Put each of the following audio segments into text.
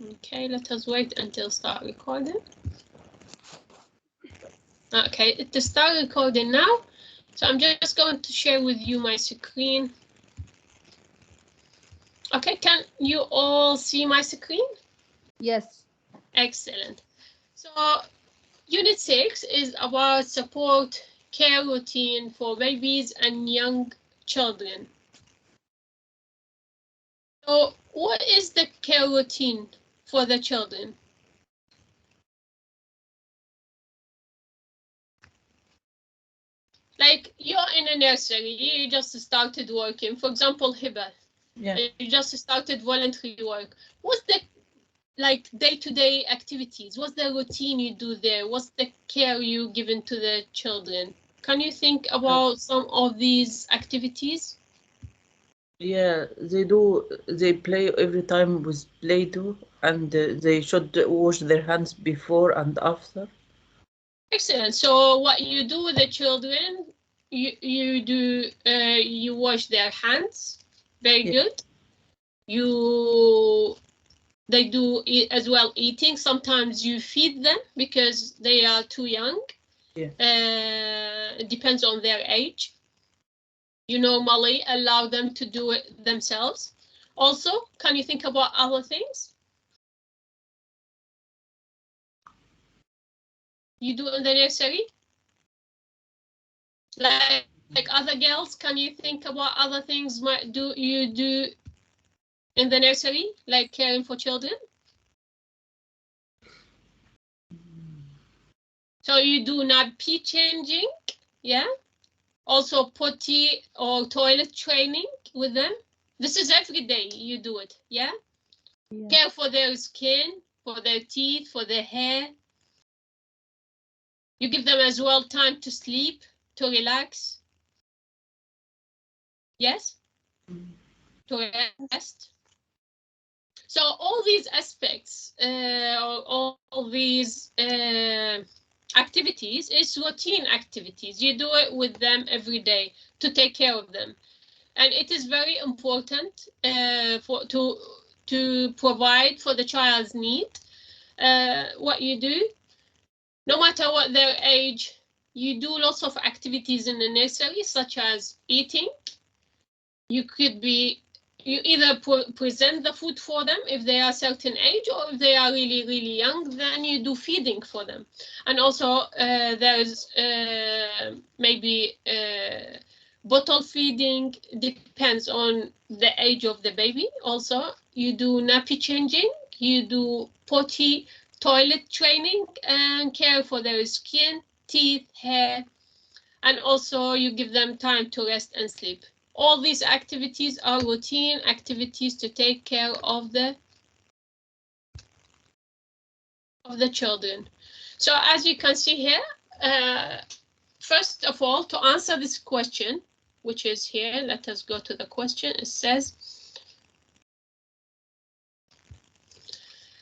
Okay, let us wait until start recording. Okay, to start recording now. So I'm just going to share with you my screen. Okay, can you all see my screen? Yes. Excellent. So Unit 6 is about support care routine for babies and young children. So what is the care routine for the children? Like you're in a nursery, you just started working. For example, Hiba, you just started voluntary work. What's the like day-to-day activities? What's the routine you do there? What's the care you given to the children? Can you think about some of these activities? Yeah, they do. They play every time with Play-Doh, and they should wash their hands before and after. Excellent. So what you do with the children, you wash their hands. Very good. They do as well eating. Sometimes you feed them because they are too young. Yeah. It depends on their age. You normally allow them to do it themselves. Also, can you think about other things you do in the nursery? Like other girls, can you think about other things you do in the nursery, like caring for children? So you do nappy changing, yeah? Also potty or toilet training with them. This is every day you do it, yeah? Care for their skin, for their teeth, for their hair. You give them as well time to sleep, to relax. Yes? To rest. So all these aspects, all these activities is routine activities. You do it with them every day to take care of them. And it is very important to provide for the child's need. What you do, no matter what their age, you do lots of activities in the nursery, such as eating. You either present the food for them if they are a certain age, or if they are really, really young, then you do feeding for them. And also there's maybe bottle feeding, depends on the age of the baby. Also, you do nappy changing, you do potty toilet training and care for their skin, teeth, hair, and also you give them time to rest and sleep. All these activities are routine activities to take care of the children. So as you can see here, first of all, to answer this question, which is here, let us go to the question. It says,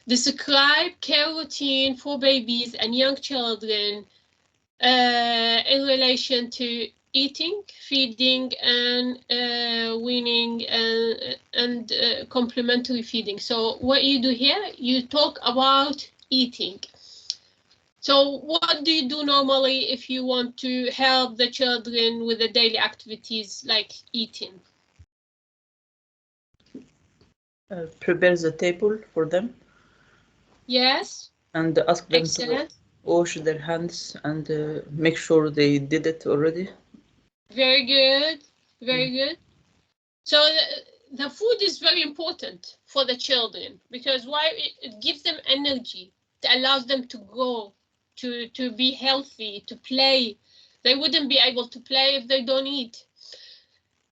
describe care routine for babies and young children in relation to eating, feeding, and weaning, and complementary feeding. So what you do here, you talk about eating. So what do you do normally if you want to help the children with the daily activities like eating? Prepare the table for them. Yes. And ask them to wash their hands and make sure they did it already. Very good. Very good. So the food is very important for the children, because why? It gives them energy. It allows them to grow, to be healthy, to play. They wouldn't be able to play if they don't eat,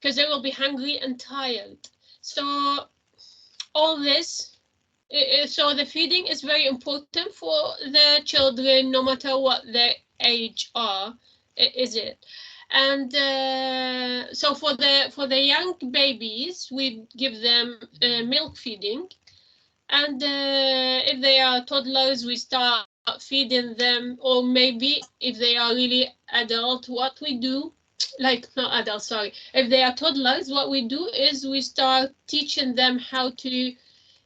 because they will be hungry and tired. So all this, so the feeding is very important for the children, no matter what their age are, is it? And so for the young babies, we give them milk feeding, and if they are toddlers, we start feeding them, or maybe if they are really adult, what we do, like not adult, sorry, if they are toddlers, what we do is we start teaching them how to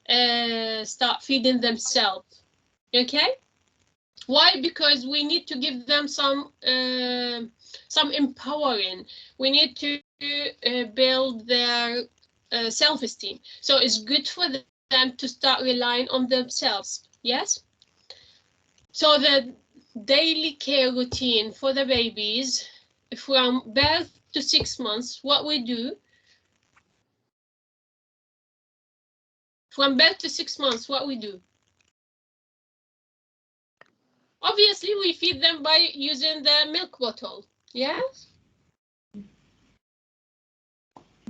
start feeding themselves. Okay? Why? Because we need to give them some empowering. We need to build their self-esteem. So it's good for them to start relying on themselves. Yes? So the daily care routine for the babies from birth to 6 months, what we do. From birth to 6 months, what we do. Obviously, we feed them by using the milk bottle. Yes?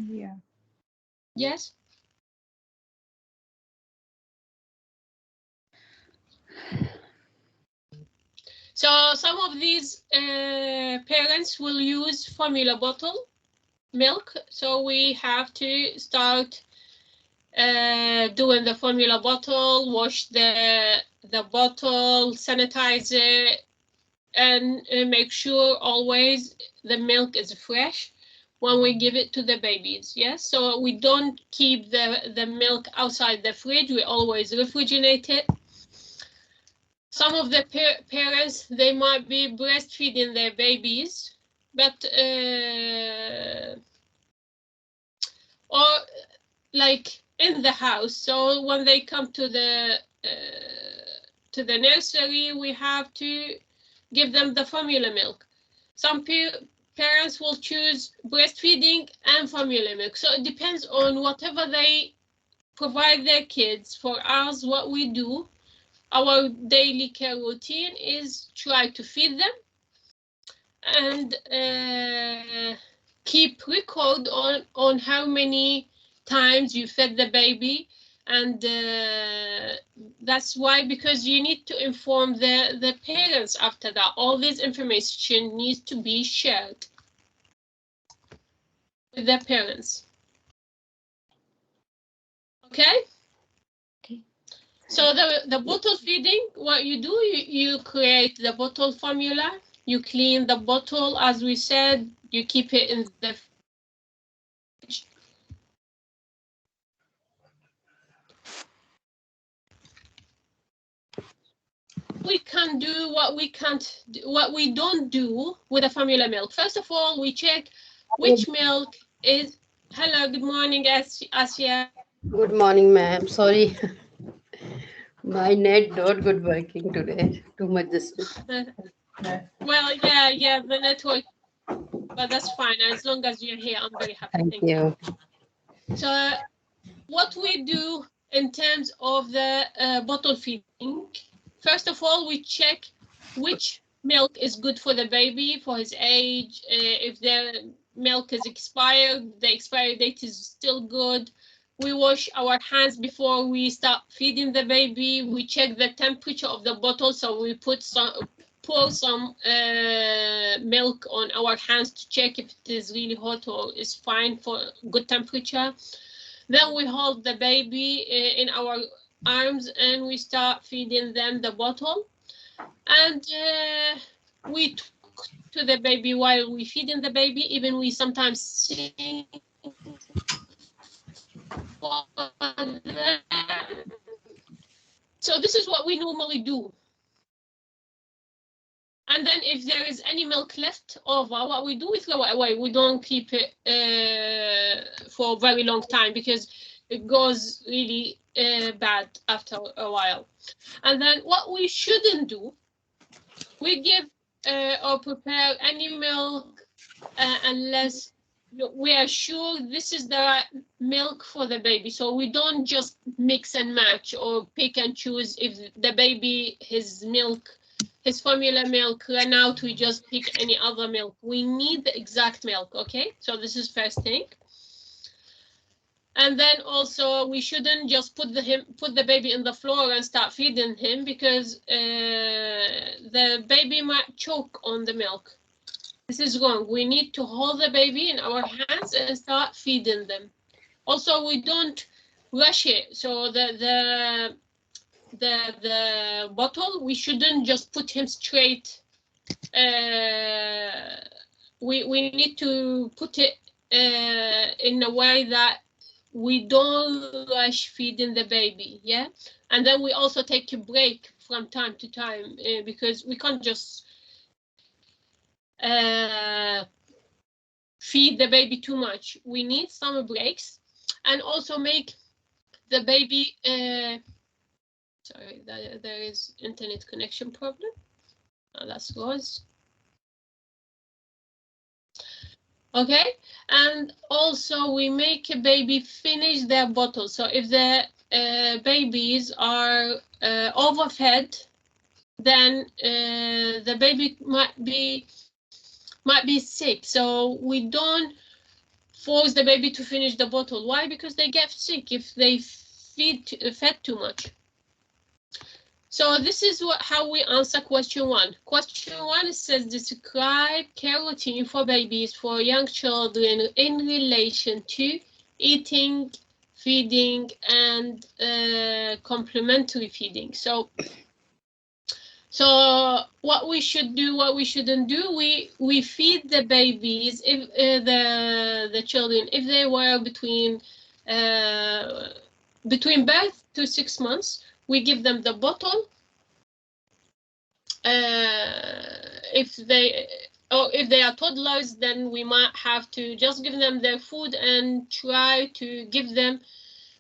Yeah. Yes? So some of these parents will use formula bottle milk. So we have to start doing the formula bottle, wash the bottle, sanitize it, and make sure always the milk is fresh when we give it to the babies. Yes, so we don't keep the milk outside the fridge. We always refrigerate it. Some of the parents, they might be breastfeeding their babies, but or like in the house. So when they come to the nursery, we have to give them the formula milk. Some parents will choose breastfeeding and formula milk. So it depends on whatever they provide their kids. For us, what we do, our daily care routine is try to feed them and keep record on how many times you fed the baby. And that's why, because you need to inform the parents after that. All this information needs to be shared with the parents. Okay? Okay. So the bottle feeding, what you do, you create the bottle formula, you clean the bottle, as we said, you keep it in the fridge. We can do what we can't, what we don't do with the formula milk. First of all, we check which milk is. Hello, good morning, Asia. Good morning, ma'am. Sorry, my net not good working today. Too much distance. Well, yeah, the network, but that's fine. As long as you're here, I'm very happy. Thank you. So what we do in terms of the bottle feeding, first of all, we check which milk is good for the baby, for his age. If the milk is expired, the expiry date is still good. We wash our hands before we start feeding the baby. We check the temperature of the bottle, so we pour some milk on our hands to check if it is really hot or is fine for good temperature. Then we hold the baby in our arms and we start feeding them the bottle. And we talk to the baby while we feeding the baby. Even we sometimes sing. So this is what we normally do. And then if there is any milk left over, what we do is throw it away. We don't keep it for a very long time because it goes really bad after a while. And then what we shouldn't do, we give or prepare any milk unless we are sure this is the right milk for the baby. So we don't just mix and match or pick and choose. If the baby, his formula milk ran out, we just pick any other milk. We need the exact milk, okay? So this is first thing. And then also we shouldn't just put the baby in the floor and start feeding him, because the baby might choke on the milk. This is wrong. We need to hold the baby in our hands and start feeding them. Also, we don't rush it. So the bottle, we shouldn't just put him straight. We need to put it in a way that we don't rush feeding the baby, yeah? And then we also take a break from time to time because we can't just feed the baby too much. We need some breaks and also make the baby, sorry, there is internet connection problem. Oh, that's Rose. Okay, and also we make a baby finish their bottle. So if the babies are overfed, then the baby might be sick. So we don't force the baby to finish the bottle. Why? Because they get sick if they fed too much. So this is how we answer question 1. Question 1 says describe care routine for babies for young children in relation to eating, feeding, and complementary feeding. So what we should do, what we shouldn't do, we feed the babies, if the children, if they were between birth to 6 months, we give them the bottle. If they are toddlers, then we might have to just give them their food and try to give them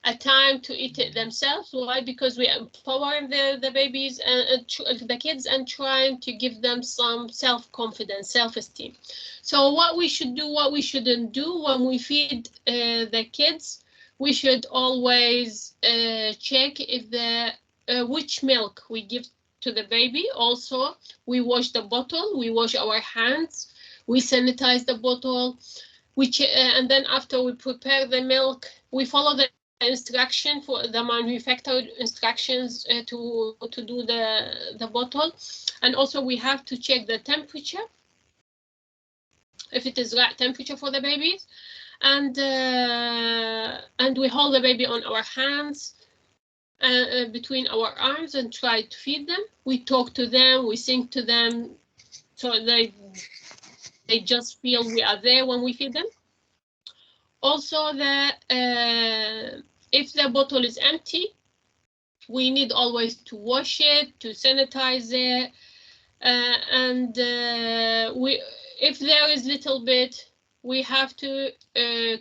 a time to eat it themselves. Why? Because we are empowering the babies and the kids and trying to give them some self-confidence, self-esteem. So what we should do, what we shouldn't do when we feed the kids, we should always check if which milk we give to the baby. Also, we wash the bottle, we wash our hands, we sanitize the bottle, and then after we prepare the milk, we follow the instruction for the manufacturer instructions to do the bottle. And also we have to check the temperature, if it is right temperature for the babies, and we hold the baby on our hands between our arms and try to feed them. We talk to them, we sing to them, so they just feel we are there when we feed them. Also, if the bottle is empty, we need always to wash it, to sanitize it, and if there is little bit, we have to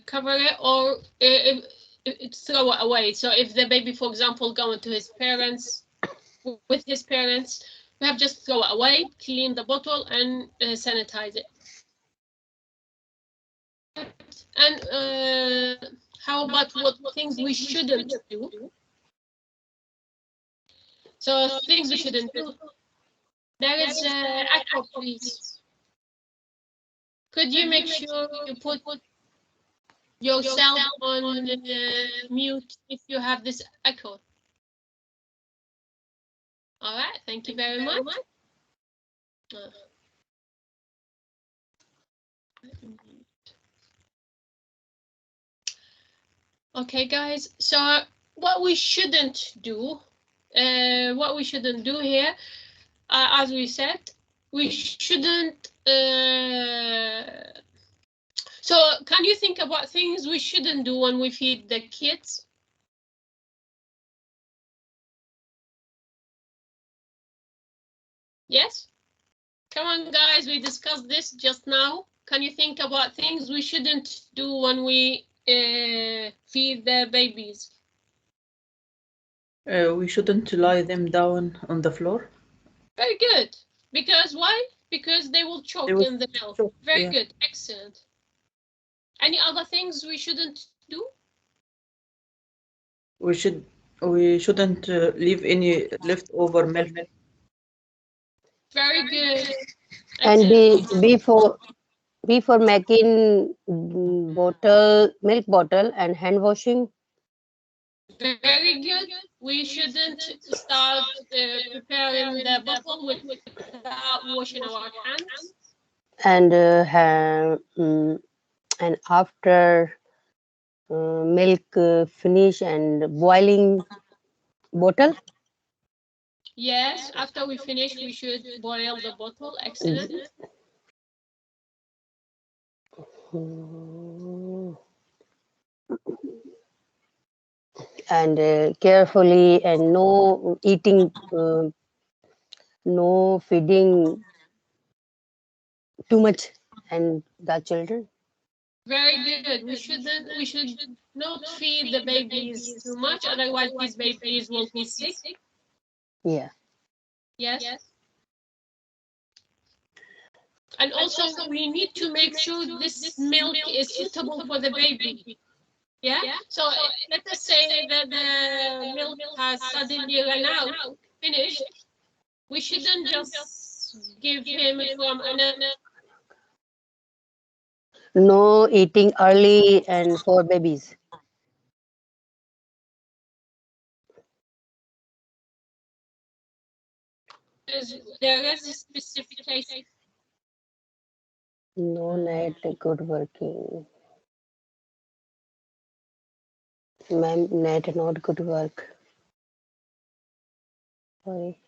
cover it or throw it away. So if the baby, for example, going to his parents, with his parents, we have just throw it away, clean the bottle, and sanitize it. And how about what things we shouldn't do? So things we shouldn't do. There is echo, please. Could you make sure you put yourself on mute if you have this echo? All right, thank you very much. Okay, guys, so what we shouldn't do, here, as we said, we shouldn't, so can you think about things we shouldn't do when we feed the kids? Yes? Come on, guys, we discussed this just now. Can you think about things we shouldn't do when we feed the babies? We shouldn't lie them down on the floor. Very good. Because why? Because they will choke in the milk. Very good. Excellent. Any other things we shouldn't do? We shouldn't leave any leftover milk. Very good. And before making milk bottle and hand washing. Very good. We shouldn't start preparing the bottle without washing our hands. And and after milk finish and boiling bottle. Yes, after we finish, we should boil the bottle. Excellent. and carefully, and no eating, no feeding too much and the children. Very good. We should not feed the babies too much, otherwise these babies will be sick. Yeah. Yes. And also we need to make sure this milk is suitable for the baby. Yeah. So let us say that the milk has suddenly run out, finished. We shouldn't just give him from another. No eating early and for babies. There is a specification. No net good working. Ma'am, net not good work. Sorry.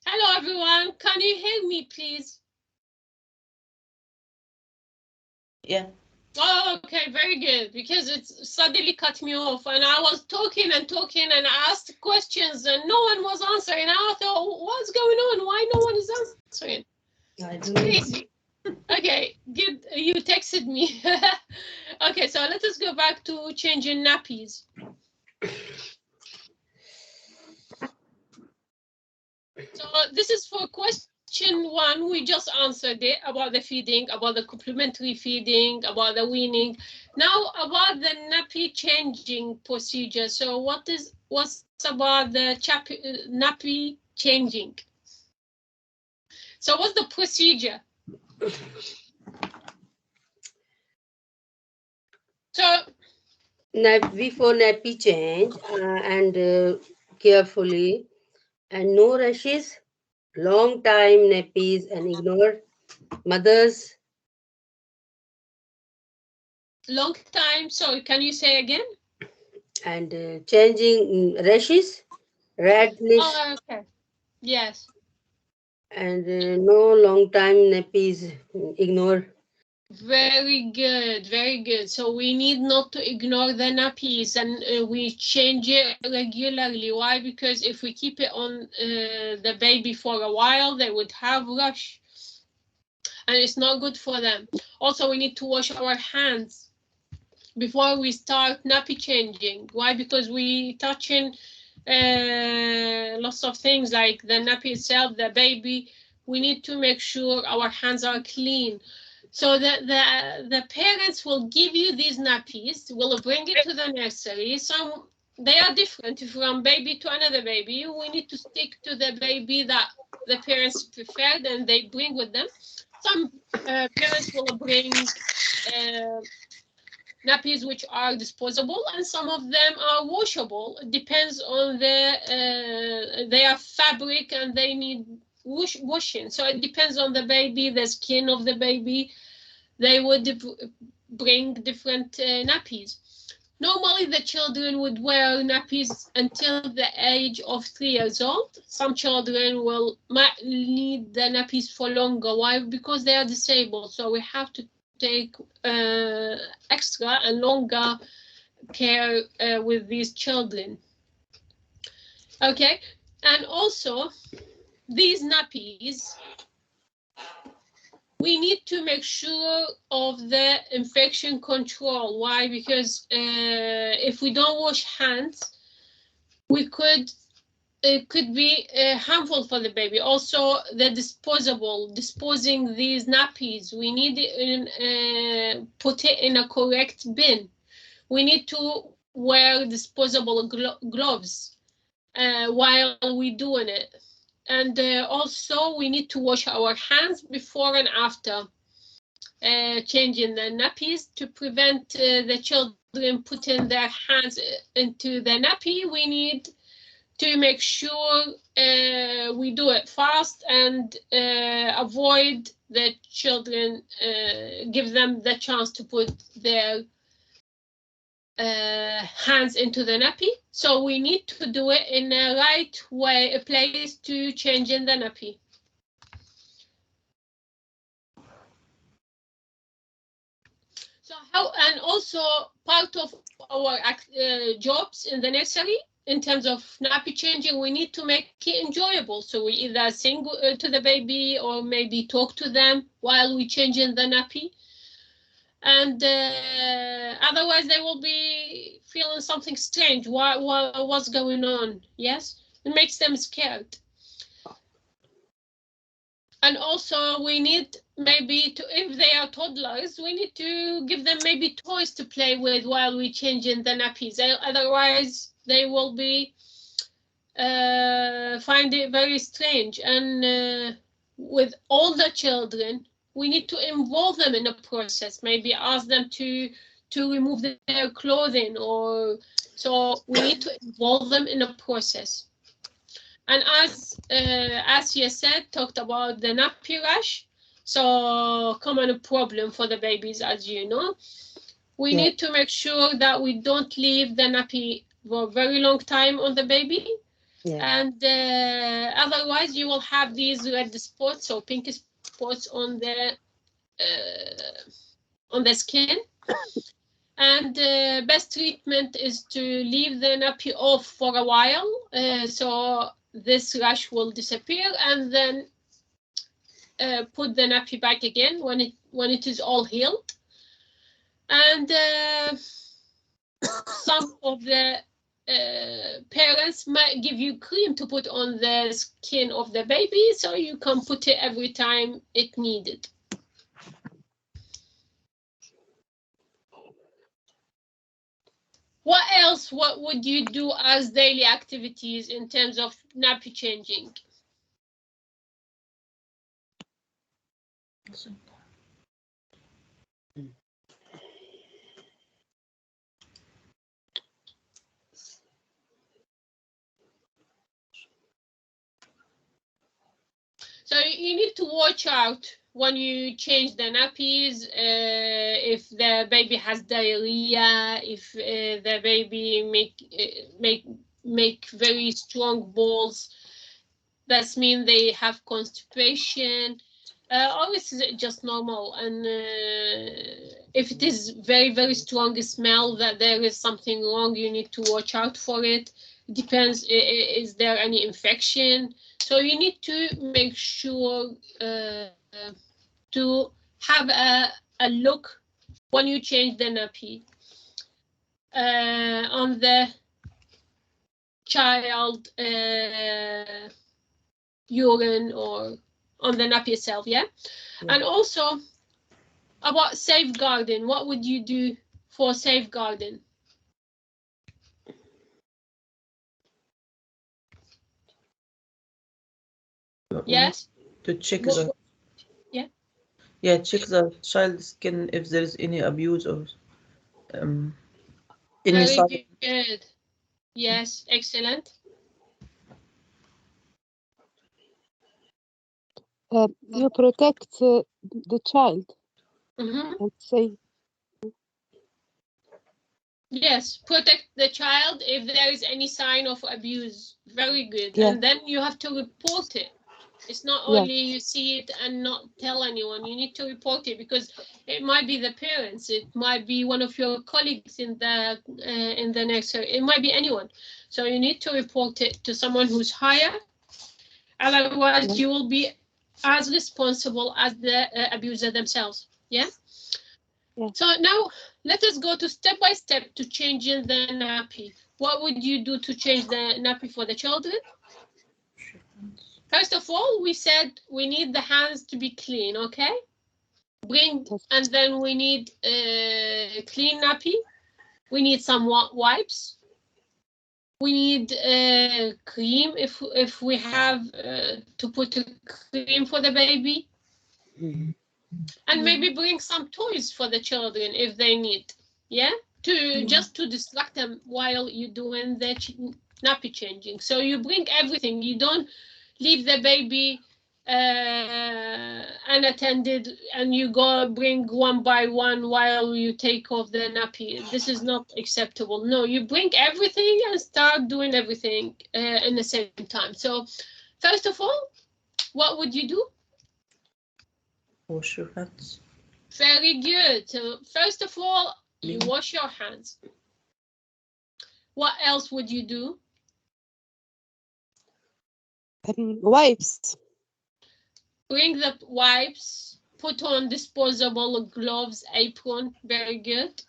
Hello, everyone. Can you hear me, please? Yeah. Oh, okay, very good. Because it suddenly cut me off, and I was talking and talking, and I asked questions, and no one was answering. I thought, what's going on? Why no one is answering? It's crazy. Okay, good. You texted me. Okay, so let us go back to changing nappies. So this is for question 1. We just answered it about the feeding, about the complementary feeding, about the weaning. Now about the nappy changing procedure. So what's about the nappy changing? So what's the procedure? So before nappy change and carefully, and no rushes, long time nappies and ignore mothers. long time. So can you say again? And changing rashes, redness, Oh, okay. Yes. and no long time nappies, ignore. Very good, very good. So we need not to ignore the nappies, and we change it regularly. Why? Because if we keep it on the baby for a while, they would have rash, and it's not good for them. Also, we need to wash our hands before we start nappy changing. Why? Because we touching lots of things like the nappy itself, the baby. We need to make sure our hands are clean. So the parents will give you these nappies, will bring it to the nursery. Some they are different from baby to another baby. We need to stick to the baby that the parents preferred and they bring with them. Some parents will bring nappies which are disposable, and some of them are washable. It depends on they are fabric and they need washing. So it depends on the baby, the skin of the baby. They would bring different nappies. Normally, the children would wear nappies until the age of 3 years old. Some children might need the nappies for longer. Why? Because they are disabled. So we have to take extra and longer care with these children. Okay, and also these nappies, we need to make sure of the infection control. Why? Because if we don't wash hands, it could be harmful for the baby. Also, the disposing these nappies, we need put it in a correct bin. We need to wear disposable gloves while we're doing it. And also, we need to wash our hands before and after changing the nappies to prevent the children putting their hands into the nappy. We need to make sure we do it fast and avoid the children, give them the chance to put their hands into the nappy. So we need to do it in a right way, a place to change in the nappy. So and also part of our jobs in the nursery, in terms of nappy changing, we need to make it enjoyable. So we either sing to the baby or maybe talk to them while we change in the nappy. And otherwise they will be feeling something strange. What's going on? Yes, it makes them scared. And also we need maybe to, if they are toddlers, we need to give them maybe toys to play with while we changing the nappies. Otherwise they will be find it very strange. And with older children, we need to involve them in a process, maybe ask them to remove their clothing, or so we need to involve them in a process. And as you said, talked about the nappy rash, so common problem for the babies, as you know. We need to make sure that we don't leave the nappy for a very long time on the baby. And otherwise you will have these red spots or pink spots on the skin. And best treatment is to leave the nappy off for a while, so this rash will disappear, and then put the nappy back again when it is all healed. And some of the parents might give you cream to put on the skin of the baby, so you can put it every time it needed. What else? What would you do as daily activities in terms of nappy changing? So you need to watch out when you change the nappies, if the baby has diarrhea, if the baby make very strong balls, that means they have constipation, or it's just normal. And if it is very, very strong smell that there is something wrong, you need to watch out for it. It depends, is there any infection? So you need to make sure to have a look when you change the nappy on the child urine or on the nappy itself, yeah? And also about safeguarding, what would you do for safeguarding? Yes? To check the check the child's skin if there is any abuse or any very good. Yes, excellent. You protect the child. Let's say. Yes, protect the child if there is any sign of abuse. Very good. And then you have to report it. It's not only you see it and not tell anyone. You need to report it, because it might be the parents, it might be one of your colleagues in the nursery, it might be anyone. So you need to report it to someone who's higher. Otherwise, you will be as responsible as the abuser themselves. Yeah. So now let us go to step by step to changing the nappy. What would you do to change the nappy for the children? First of all, we said we need the hands to be clean, okay? And then we need clean nappy. We need some wipes. We need cream if we have to put a cream for the baby. And maybe bring some toys for the children if they need, just to distract them while you're doing the nappy changing. So you bring everything. You don't leave the baby unattended and you go bring one by one while you take off the nappy. This is not acceptable. No, you bring everything and start doing everything in the same time. So first of all, what would you do? Wash your hands. Very good. So first of all, you wash your hands. What else would you do? Wipes. Bring the wipes. Put on disposable gloves, apron. Very good.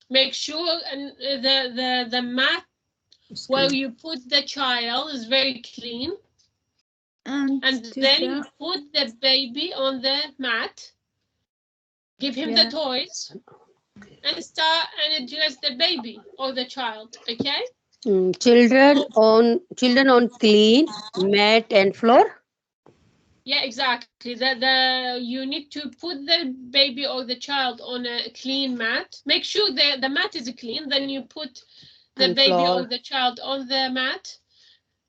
Make sure the mat where you put the child is very clean. And then you put the baby on the mat, give him the toys, and start and address the baby or the child, okay? Children on clean mat and floor. Yeah, exactly. You need to put the baby or the child on a clean mat. Make sure the mat is clean. Then you put the baby or the child on the mat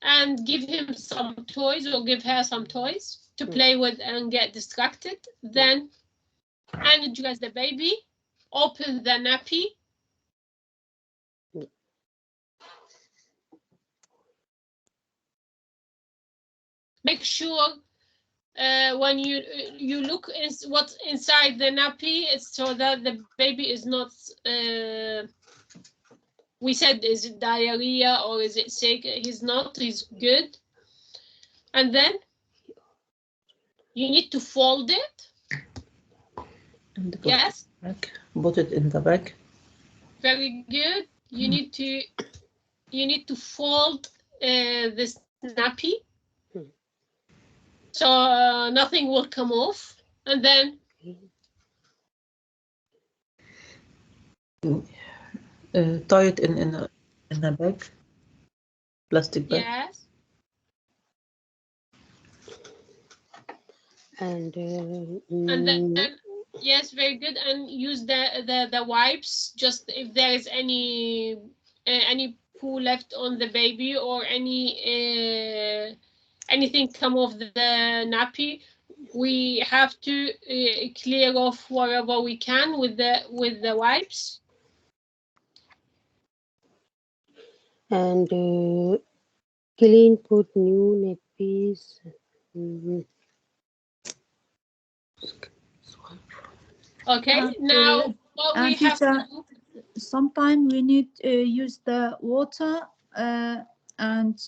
and give him some toys or give her some toys to play with and get distracted. Then address the baby, open the nappy, Make sure when you look what's inside the nappy, so that the baby is not. We said, is it diarrhea or is it sick? He's not. He's good. And then you need to fold it. And Yes. Put it in the bag. Very good. You need to fold this nappy, so nothing will come off, and then tie it in a bag, plastic bag. yes. And then yes, very good. And use the wipes, just if there is any poo left on the baby or anything come off the nappy, we have to clear off wherever we can with the wipes. And clean, put new nappies. Okay, And, now what we have to do. Sometimes we need to use the water and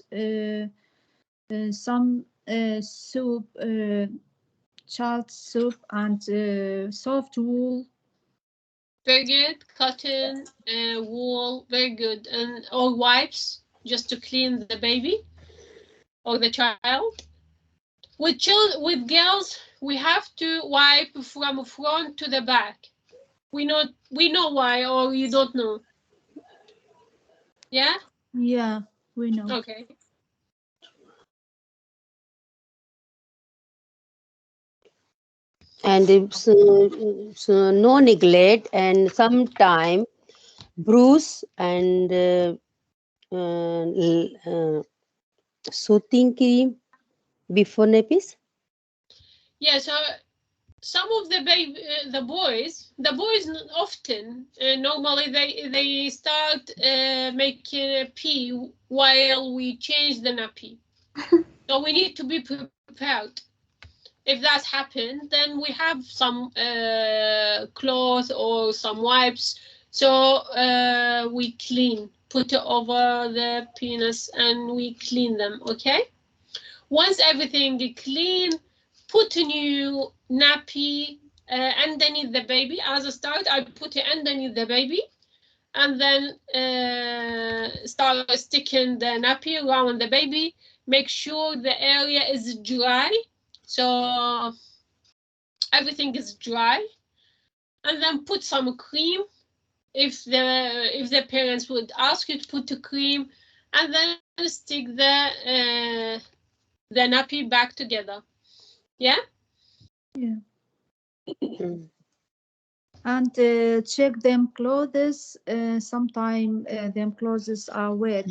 some soup, child soup, and soft wool. Very good. Cotton, wool, very good. And or wipes, just to clean the baby or the child. With girls, we have to wipe from front to the back. We know why, or you don't know? Yeah? Yeah, we know. Okay. And it's no neglect, and sometime bruise and soothing cream before nappies. Yeah, so some of the boys often normally they start making a pee while we change the nappy. So we need to be prepared. If that happens, then we have some cloth or some wipes, so we put it over the penis and we clean them. Okay, once everything is clean, put a new nappy underneath the baby. As a start, I put it underneath the baby, and then start sticking the nappy around the baby. Make sure the area is dry, so everything is dry, and then put some cream. If the parents would ask you to put the cream, and then stick the nappy back together. Yeah. Yeah. And check them clothes. Sometimes them clothes are wet.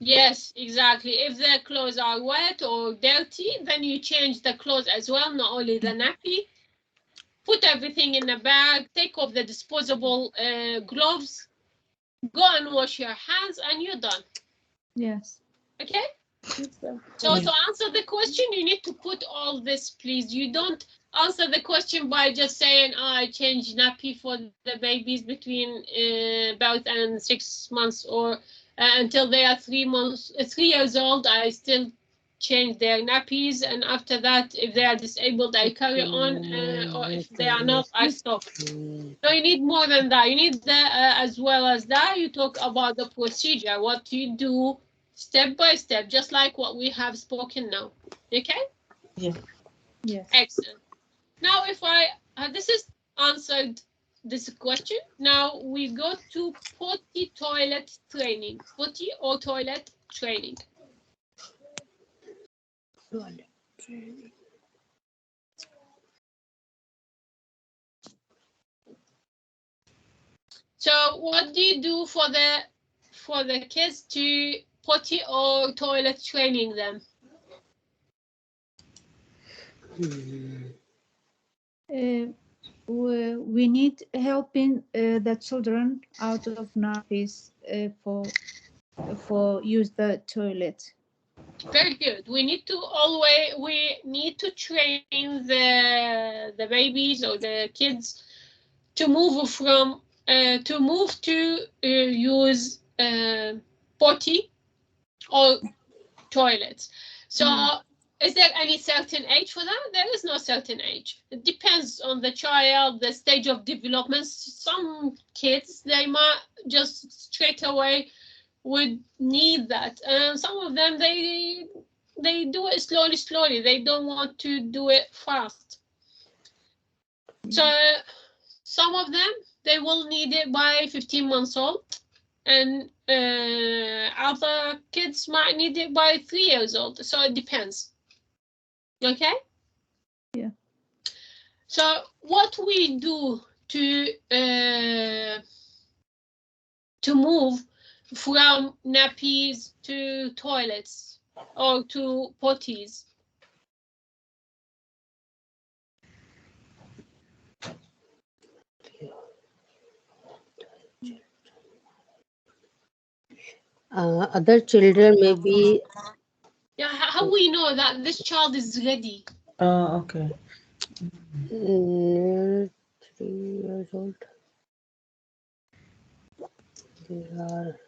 Yes, exactly. If the clothes are wet or dirty, then you change the clothes as well, not only the nappy. Put everything in a bag. Take off the disposable gloves. Go and wash your hands, and you're done. Yes. Okay. So to answer the question, you need to put all this, please. You don't answer the question by just saying, I change nappy for the babies between birth and 6 months, or until they are 3 years old. I still change their nappies, and after that, if they are disabled, I carry on, or if they are not, I stop. So you need more than that. You need as well as that, you talk about the procedure, what you do step by step, just like what we have spoken now. Okay? Yeah. Yes. Excellent. Now, if this is answered this question, now we go to potty toilet training. Potty or toilet training. So what do you do for the kids to potty or toilet training them? We need helping the children out of nappies for use the toilet. Very good. We need to train the babies or the kids to move to use potty or toilets. So is there any certain age for that? There is no certain age. It depends on the child, the stage of development. Some kids, they might just straight away would need that. And some of them, they do it slowly. They don't want to do it fast. So some of them, they will need it by 15 months old. And other kids might need it by 3 years old. So it depends. Okay? Yeah. So what we do to move from nappies to toilets or to potties? Other children may be. Yeah, how we know that this child is ready? Okay. 3 years old. They are.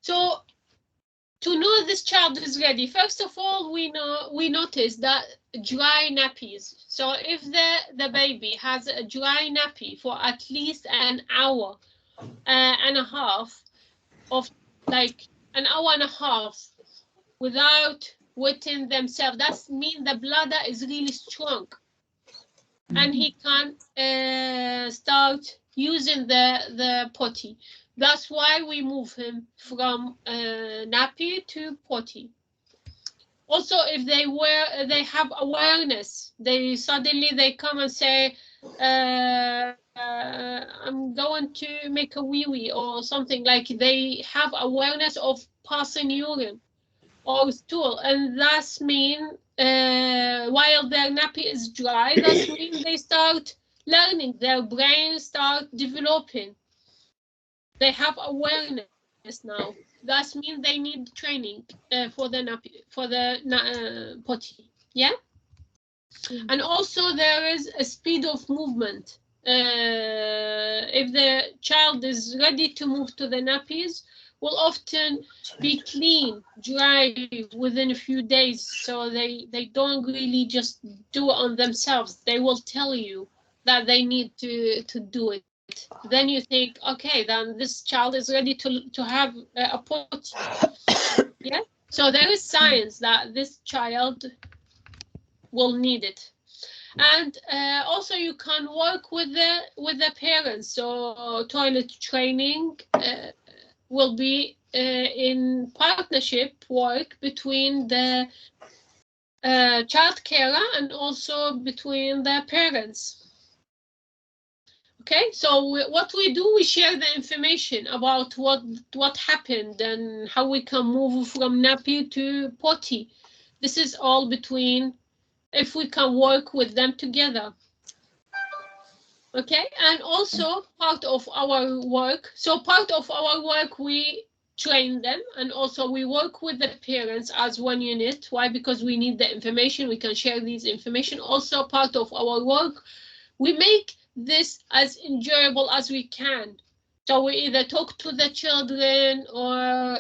So to know this child is ready, first of all, we notice that dry nappies. So if the baby has a dry nappy for at least an hour and a half, of like an hour and a half without wetting themselves, that means the bladder is really strong, and he can start using the potty. That's why we move him from nappy to potty. Also, if they have awareness, they come and say, I'm going to make a wee-wee or something, like they have awareness of passing urine or stool, and that's mean while their nappy is dry, that's mean they start learning, their brain start developing. They have awareness now. That means they need training for the nappy, for the potty. Yeah. And also there is a speed of movement. If the child is ready to move to the nappies, will often be clean, dry within a few days. So they don't really just do it on themselves. They will tell you that they need to do it. Then you think, okay, then this child is ready to have a potty. Yeah. So there is science that this child will need it. And also you can work with the parents. So toilet training will be in partnership work between the child carer and also between the parents. Okay, so what we do, we share the information about what happened and how we can move from nappy to potty. This is all between, if we can work with them together. Okay, and also part of our work. So part of our work, we train them, and also we work with the parents as one unit. Why? Because we need the information. We can share these information. Also part of our work, we make this as enjoyable as we can. So we either talk to the children or